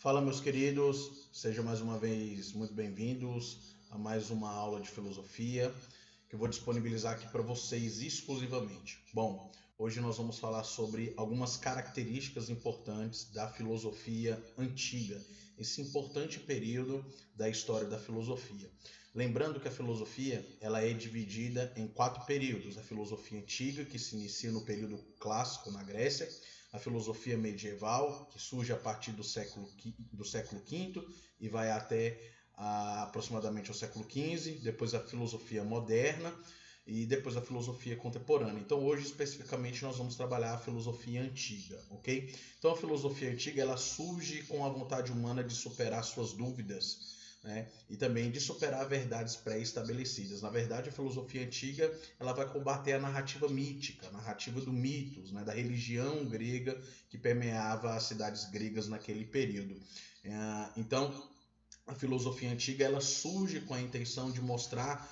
Fala, meus queridos, sejam mais uma vez muito bem-vindos a mais uma aula de filosofia que eu vou disponibilizar aqui para vocês exclusivamente. Bom, hoje nós vamos falar sobre algumas características importantes da filosofia antiga, esse importante período da história da filosofia. Lembrando que a filosofia ela é dividida em 4 períodos: a filosofia antiga, que se inicia no período clássico na Grécia; a filosofia medieval, que surge a partir do século V e vai até aproximadamente o século XV; depois a filosofia moderna e depois a filosofia contemporânea. Então hoje especificamente nós vamos trabalhar a filosofia antiga, ok? Então a filosofia antiga ela surge com a vontade humana de superar suas dúvidas, né? E também de superar verdades pré-estabelecidas. Na verdade, a filosofia antiga ela vai combater a narrativa mítica, a narrativa do mitos, né? Da religião grega que permeava as cidades gregas naquele período. Então, a filosofia antiga ela surge com a intenção de mostrar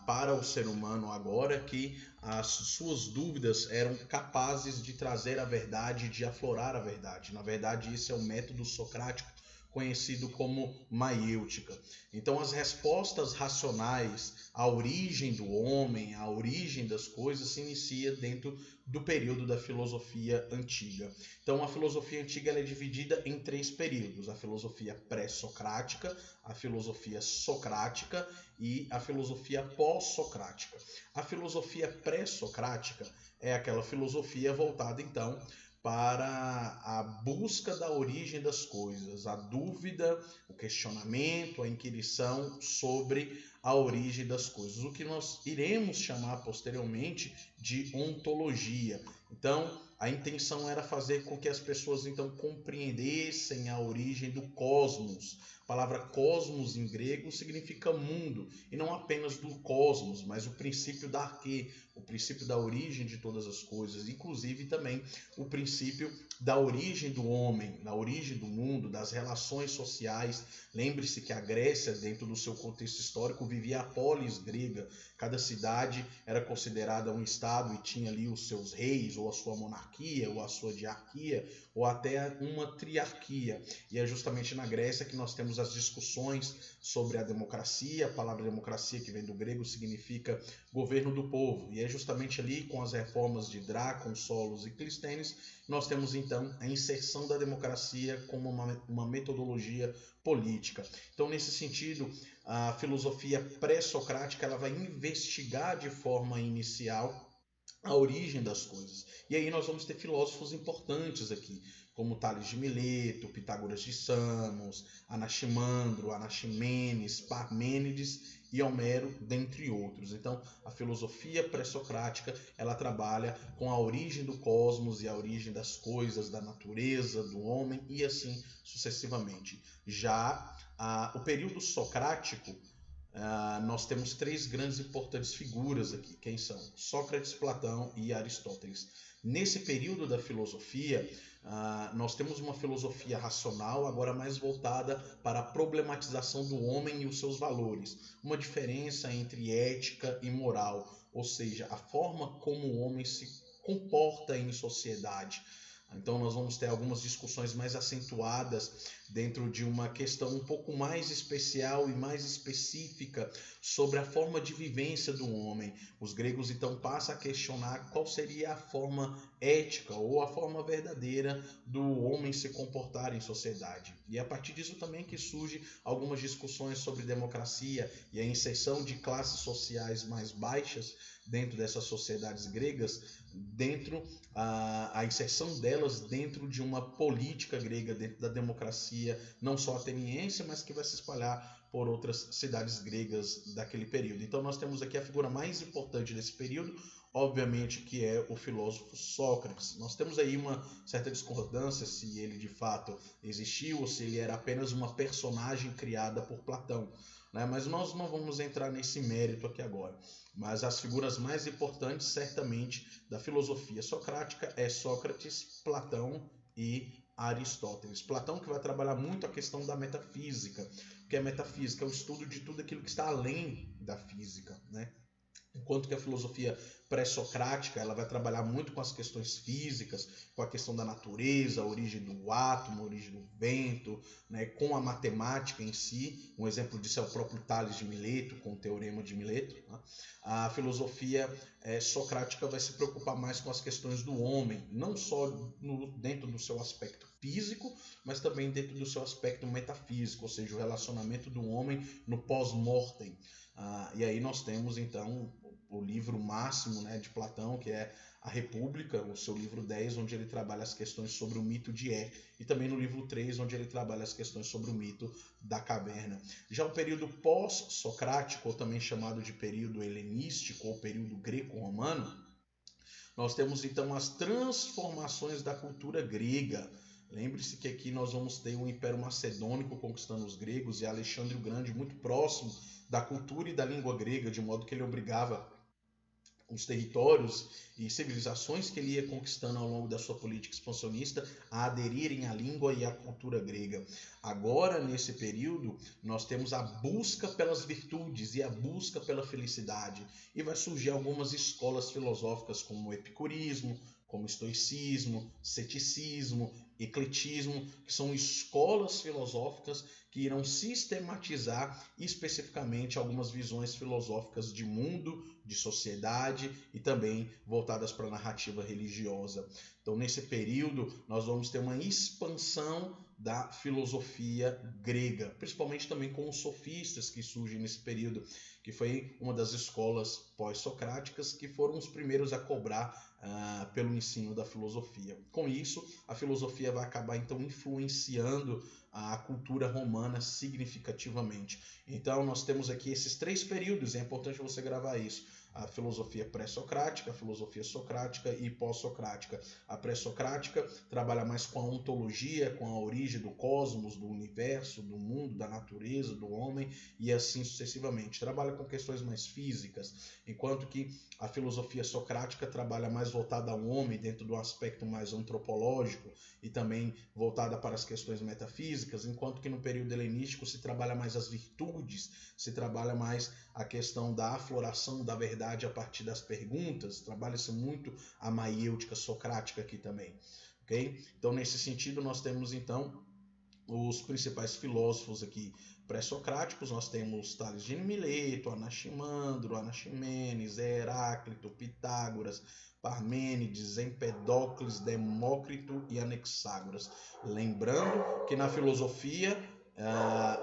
para o ser humano agora que as suas dúvidas eram capazes de trazer a verdade, de aflorar a verdade. Na verdade, esse é o método socrático, conhecido como maiêutica. Então, as respostas racionais à origem do homem, à origem das coisas, se inicia dentro do período da filosofia antiga. Então, a filosofia antiga ela é dividida em 3 períodos: a filosofia pré-socrática, a filosofia socrática e a filosofia pós-socrática. A filosofia pré-socrática é aquela filosofia voltada, então, para a busca da origem das coisas, a dúvida, o questionamento, a inquirição sobre a origem das coisas, o que nós iremos chamar posteriormente de ontologia. Então, a intenção era fazer com que as pessoas então compreendessem a origem do cosmos. A palavra cosmos em grego significa mundo, e não apenas do cosmos, mas o princípio da arquê, o princípio da origem de todas as coisas, inclusive também o princípio da origem do homem, da origem do mundo, das relações sociais. Lembre-se que a Grécia, dentro do seu contexto histórico, vivia a polis grega. Cada cidade era considerada um estado e tinha ali os seus reis, ou a sua monarquia, ou a sua diarquia, ou até uma triarquia. E é justamente na Grécia que nós temos as discussões sobre a democracia. A palavra democracia, que vem do grego, significa governo do povo. E é justamente ali, com as reformas de Drácon, Solos e Clístenes, nós temos então a inserção da democracia como uma metodologia política. Então, nesse sentido, a filosofia pré-socrática ela vai investigar de forma inicial a origem das coisas. E aí nós vamos ter filósofos importantes aqui, como Tales de Mileto, Pitágoras de Samos, Anaximandro, Anaximenes, Parmênides e Homero, dentre outros. Então, a filosofia pré-socrática ela trabalha com a origem do cosmos e a origem das coisas, da natureza, do homem e assim sucessivamente. Já o período socrático, nós temos 3 grandes e importantes figuras aqui. Quem são? Sócrates, Platão e Aristóteles. Nesse período da filosofia, nós temos uma filosofia racional, agora mais voltada para a problematização do homem e os seus valores. Uma diferença entre ética e moral, ou seja, a forma como o homem se comporta em sociedade. Então nós vamos ter algumas discussões mais acentuadas dentro de uma questão um pouco mais especial e mais específica sobre a forma de vivência do homem. Os gregos então passam a questionar qual seria a forma ética ou a forma verdadeira do homem se comportar em sociedade. E é a partir disso também que surgem algumas discussões sobre democracia e a inserção de classes sociais mais baixas dentro dessas sociedades gregas, dentro a inserção delas dentro de uma política grega, dentro da democracia, não só ateniense, mas que vai se espalhar por outras cidades gregas daquele período. Então nós temos aqui a figura mais importante desse período, obviamente, que é o filósofo Sócrates. Nós temos aí uma certa discordância se ele de fato existiu ou se ele era apenas uma personagem criada por Platão, né? Mas nós não vamos entrar nesse mérito aqui agora. Mas as figuras mais importantes, certamente, da filosofia socrática é Sócrates, Platão e Aristóteles. Platão que vai trabalhar muito a questão da metafísica, que a metafísica é o estudo de tudo aquilo que está além da física, né? Enquanto que a filosofia pré-socrática ela vai trabalhar muito com as questões físicas, com a questão da natureza, a origem do átomo, a origem do vento, né, com a matemática em si. Um exemplo disso é o próprio Tales de Mileto, com o Teorema de Mileto. Né? A filosofia socrática vai se preocupar mais com as questões do homem, não só dentro do seu aspecto físico, mas também dentro do seu aspecto metafísico, ou seja, o relacionamento do homem no pós-mortem. E aí nós temos então o livro máximo, né, de Platão, que é a República, o seu livro 10, onde ele trabalha as questões sobre o mito de e também no livro 3, onde ele trabalha as questões sobre o mito da caverna. Já o período pós-socrático, ou também chamado de período helenístico ou período greco-romano, nós temos então as transformações da cultura grega. Lembre-se que aqui nós vamos ter o Império Macedônico conquistando os gregos e Alexandre o Grande muito próximo da cultura e da língua grega, de modo que ele obrigava os territórios e civilizações que ele ia conquistando ao longo da sua política expansionista a aderirem à língua e à cultura grega. Agora, nesse período, nós temos a busca pelas virtudes e a busca pela felicidade. E vai surgir algumas escolas filosóficas como o epicurismo, como o estoicismo, ceticismo, ecletismo, que são escolas filosóficas que irão sistematizar especificamente algumas visões filosóficas de mundo, de sociedade e também voltadas para a narrativa religiosa. Então, nesse período, nós vamos ter uma expansão da filosofia grega, principalmente também com os sofistas que surgem nesse período, que foi uma das escolas pós-socráticas que foram os primeiros a cobrar pelo ensino da filosofia. Com isso, a filosofia vai acabar então influenciando a cultura romana significativamente. Então, nós temos aqui esses 3 períodos, é importante você gravar isso. A filosofia pré-socrática, a filosofia socrática e pós-socrática. A pré-socrática trabalha mais com a ontologia, com a origem do cosmos, do universo, do mundo, da natureza, do homem e assim sucessivamente. Trabalha com questões mais físicas, enquanto que a filosofia socrática trabalha mais voltada ao homem dentro do aspecto mais antropológico e também voltada para as questões metafísicas, enquanto que no período helenístico se trabalha mais as virtudes, se trabalha mais a questão da afloração da verdade a partir das perguntas, trabalha-se muito a maiêutica socrática aqui também. Okay? Então, nesse sentido, nós temos então os principais filósofos aqui pré-socráticos. Nós temos Tales de Mileto, Anaximandro, Anaximenes, Heráclito, Pitágoras, Parmênides, Empedócles, Demócrito e Anexágoras. Lembrando que na filosofia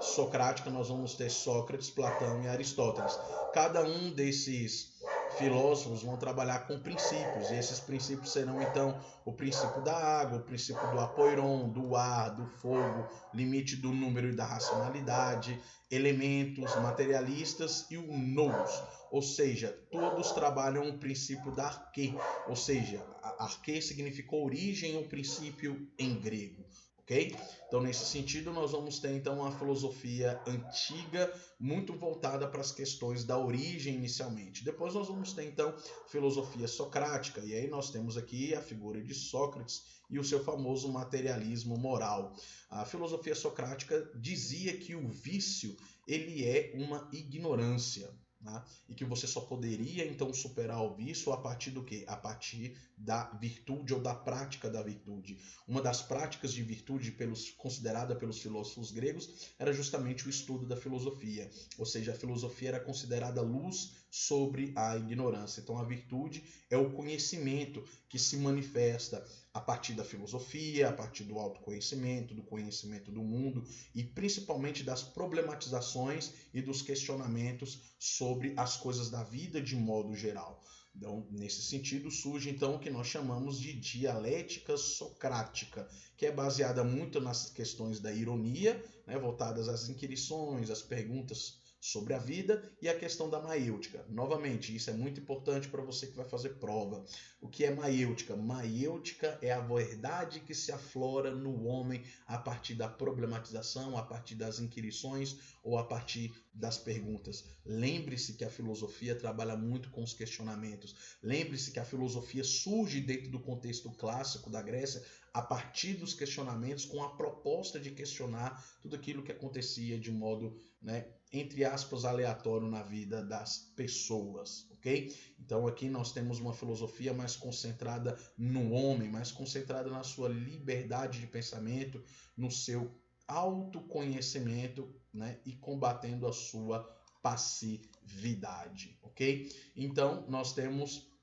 socrática nós vamos ter Sócrates, Platão e Aristóteles. Cada um desses filósofos vão trabalhar com princípios, e esses princípios serão então o princípio da água, o princípio do apoiron, do ar, do fogo, limite do número e da racionalidade, elementos materialistas e o nous, ou seja, todos trabalham o princípio da arquê, ou seja, arquê significa origem ou princípio em grego. Okay? Então, nesse sentido, nós vamos ter então uma filosofia antiga, muito voltada para as questões da origem inicialmente. Depois nós vamos ter então filosofia socrática, e aí nós temos aqui a figura de Sócrates e o seu famoso materialismo moral. A filosofia socrática dizia que o vício ele é uma ignorância. Né? E que você só poderia então superar o vício a partir do quê? A partir da virtude ou da prática da virtude. Uma das práticas de virtude considerada pelos filósofos gregos era justamente o estudo da filosofia, ou seja, a filosofia era considerada luz sobre a ignorância. Então a virtude é o conhecimento que se manifesta a partir da filosofia, a partir do autoconhecimento, do conhecimento do mundo e principalmente das problematizações e dos questionamentos sobre as coisas da vida de modo geral. Então, nesse sentido, surge então o que nós chamamos de dialética socrática, que é baseada muito nas questões da ironia, né, voltadas às inquirições, às perguntas sobre a vida e a questão da maiêutica. Novamente, isso é muito importante para você que vai fazer prova. O que é maiêutica? Maiêutica é a verdade que se aflora no homem a partir da problematização, a partir das inquirições ou a partir das perguntas. Lembre-se que a filosofia trabalha muito com os questionamentos. Lembre-se que a filosofia surge dentro do contexto clássico da Grécia a partir dos questionamentos, com a proposta de questionar tudo aquilo que acontecia de modo, né, entre aspas, aleatório na vida das pessoas, ok? Então aqui nós temos uma filosofia mais concentrada no homem, mais concentrada na sua liberdade de pensamento, no seu autoconhecimento, né, e combatendo a sua passividade, ok? Então nós temos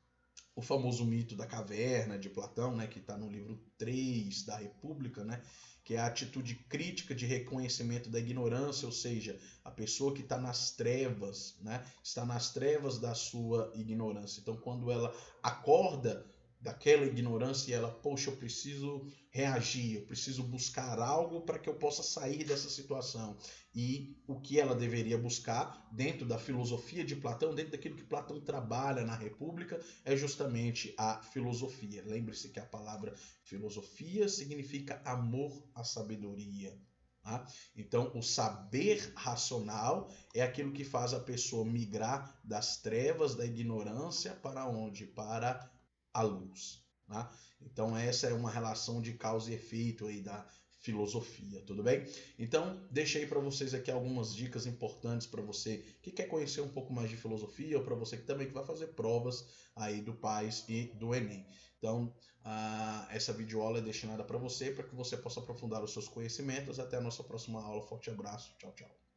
o famoso mito da caverna de Platão, né, que está no livro 3 da República, né, que é a atitude crítica de reconhecimento da ignorância, ou seja, a pessoa que está nas trevas, né, está nas trevas da sua ignorância. Então, quando ela acorda daquela ignorância e ela, poxa, eu preciso reagir, eu preciso buscar algo para que eu possa sair dessa situação. E o que ela deveria buscar dentro da filosofia de Platão, dentro daquilo que Platão trabalha na República, é justamente a filosofia. Lembre-se que a palavra filosofia significa amor à sabedoria. Tá? Então, o saber racional é aquilo que faz a pessoa migrar das trevas, da ignorância, para onde? Para a luz. Tá? Então, essa é uma relação de causa e efeito aí da filosofia, tudo bem? Então, deixei para vocês aqui algumas dicas importantes para você que quer conhecer um pouco mais de filosofia, ou para você que também vai fazer provas aí do PAS e do Enem. Então, essa videoaula é destinada para você que você possa aprofundar os seus conhecimentos. Até a nossa próxima aula. Forte abraço. Tchau, tchau.